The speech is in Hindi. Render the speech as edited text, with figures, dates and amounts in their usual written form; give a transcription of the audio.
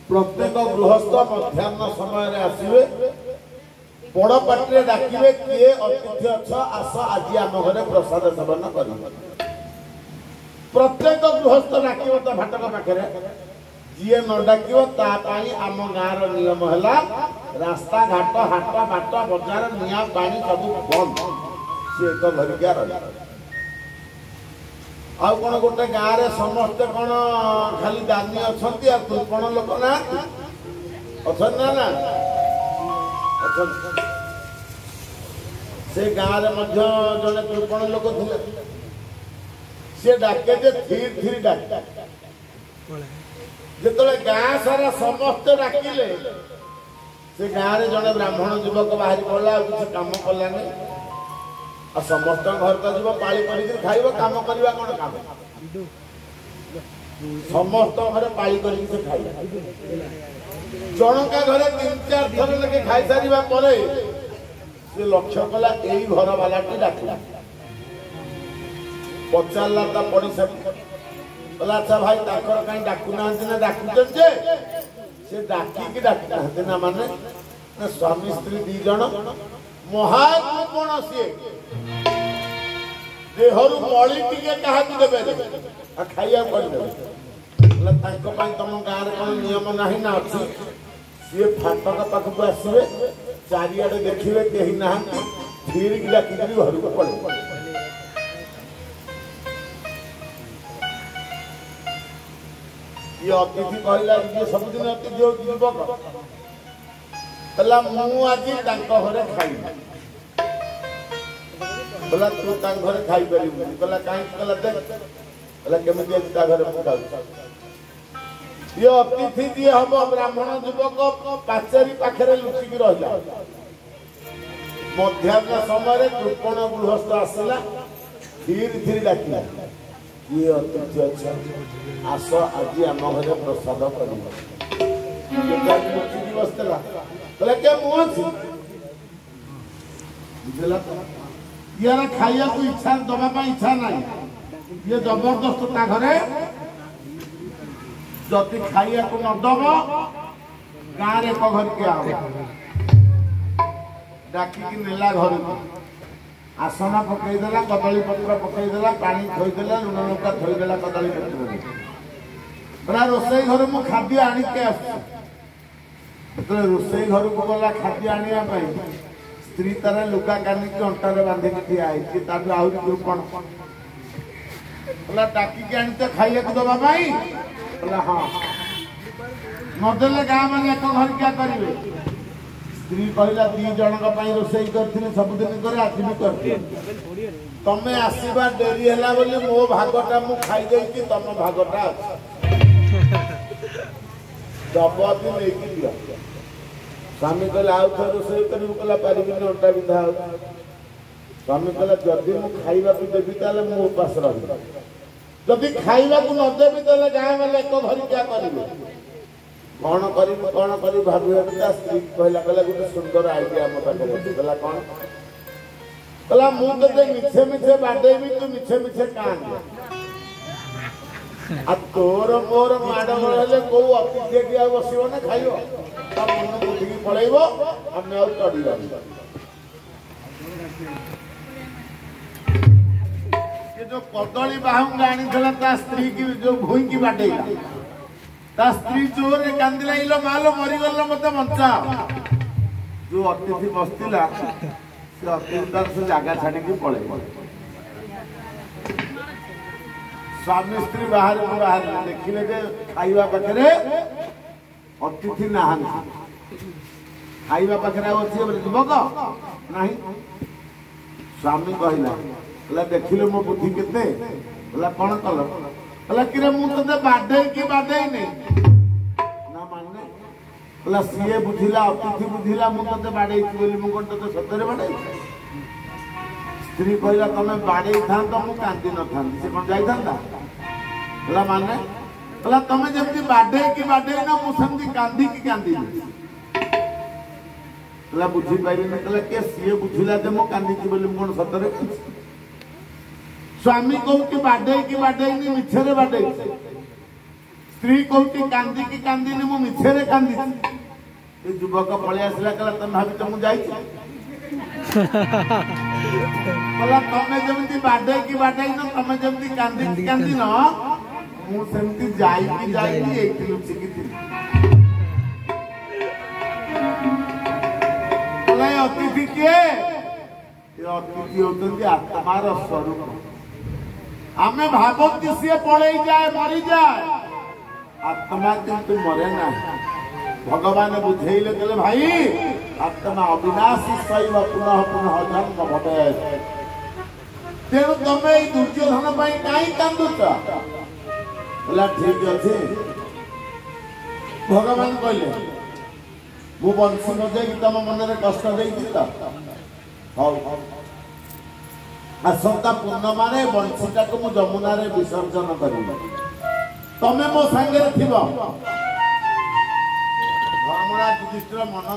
प्रत्येक गृहस्थ मध्याह्न समय आसवे बड़ पाटे डाकिबे किए अतिथि अछ आस आज आम घरे प्रसाद सेवन कर प्रत्येक गृहस्थ डाकिबो तो भाटक पाखे जी न डाक आम गाँव नियम है रास्ता घाट हाट बाट बजार निया पानी सब बंद सी एक भरिका रही आउ कौन गोटे गाँव में समस्ते कौन खाली दानी अच्छा तृपण लोक ना अच्छा ना से गाँव में जड़े तृपण लोक थे सी डाके धीरे धीरे डाके जो गाँ सारा समस्ते डाकिले से गाँव में जड़े ब्राह्मण युवक बाहरी पड़ा किसी कम कलानी आ समस्त घर तो जीव पाली कर खाइब काम करवा कौन काम समस्त घर पाली कर जनका घरे 3-4 थर लेके खाई सारिबा परे से लक्ष्य कला यही घर वालाटी डाकला पचारा ता पड़ोसा कहला अच्छा भाई ताकर कहीं डाकुना ना डाकुचन जे से डाकी डाकुना ना माने स्वामी स्त्री 2 जण महात्मा सी देहरु मली टिके कहाकि देबे आ खाइया कर देबे तांको पई तम गाँव में कौन नियम नाही ना अछि सी फाटक पाखक आसवे चारियाडे देखिबे केही ना धीरे कि डाकी घर को पड़े ये अतिथि कहला ये सबदिन अतिथि युवक कहला मु आज तांको घरे खाई बोला तू घर खाई पारि कहला कहीं कहला देख कहला केमिति आज घर मुझे ये अतिथि जी हम ब्राह्मण युवक पाचेरी पाखे लुचिकी रहा मध्याह्न समय कृपण गृहस्थ आसला धीरे धीरे डाकिला ये अतिथि अच्छा आस आज आम घर प्रसाद कर बसला कहला क्या मुझे बुझला यार खाइया को इच्छा दबा इच्छा ना ये जबरदस्त घरे जदि खाइया को न दब गाँव एक घर के डाकिकी नेला घर को आसना पकईदेला कदली पत्र पकईदेला पानी थईदेला लुण लंका थईदेला कदली पत्र बोला रोसई घर मु खाद्य आणिके आसो रोसई घर को गला खाद्य आनिया स्त्री तार लुगा कानिक अंटारे बांधिक ठिया आहरी कृपण बोला डाकिकी आनी तो खाइया को दबा बोला हाँ नदेले गाँव मैंने एक घर क्या करेंगे स्त्री कहला 2 जन रोसई कर सबुदिन कर आज भी कर तमें आसवा डेरी है बोली मो भागटा मु खाई जाइए तुम भागटा दब भी नहीं दिया स्वामी कहले आउ थे रोसई कर पारि अंटा बिंधा स्वामी कहला जदि मु खाइबा को देवी ताले मु उपास रही जदि खाइबा को न देवी ताले गाँव वाले एक घर क्या करेंगे कौन करी भाभी स्त्री कहला गोटे सुंदर आइडिया मो पाखे कहला कौन कहला मु तो मिछे मिछे बाडेबी तू मिछे मिछे कान आ तोर मोर माडगोल हेले को अतिथि किया बसिबो ना खाइबो ता मन बुद्धि पळैबो हम आउ तड़ीबा ये जो कदली बाहुंग आनी थला ता स्त्री की जो भूई की बाडेला ता स्त्री जोर रे कांदिला इलो मालो मरी गल्लो मते बंचा जो अतिथि बसतिला से अतिथि से जागा छाडी की पळैबो स्वामी स्त्री बाहर देखिले जे खाइबा पाखे अतिथि ना खाइबा पाखे युवक ना स्वामी कहला देखिले मो बुद्धि केते कौन कल कहला कि मुझे बाडे की बाडे नहीं ना माने सीए बुझिला अतिथि बुझिला मुझे बाडे कौन तो सतरे बाडे स्त्री कहला तुम बाड़े था मु कांदी न था से कौन जाई था माने कहला तुम जमी बाडे की बाडे ना मुझे कांदी की कांदी कहला बुझी पाइली कहला के सीए बुझिला जे मु कांदी की बोली कौन सतरे स्वामी कहू कि बाडे की बाडे मिछरे बाडे स्त्री कौटी कांदी कांदिनी मु मिछरे कांदी ए युवक पळे आसला कला तम भाभी त मु जाई बोला तमे जेमती बाडे की बाडे न तमे जेमती कांदी न मु सेमती जाई एक लुचि की थी बोला अतिथि के ये अतिथि होतंती आत्मार स्वरूप आमे भावती सी पड़े जाए मरी जाए आत्मा किंतु मरे ना भगवान बुझेले कहले भाई आत्मा अविनाशी शैव पुनः पुनः जन्म भवे तेणु तमे दुर्योधन पाई काई कांदुच बोला ठीक अच्छे भगवान कहले मु वंश न जाई तम मन रे कष्ट देई त हौ आसंता पूर्णमा रे वंशीटा को मु जमुना रे विसर्जन करिबे तमे मो संगे थिबो धर्मराज युधिष्ठिर मन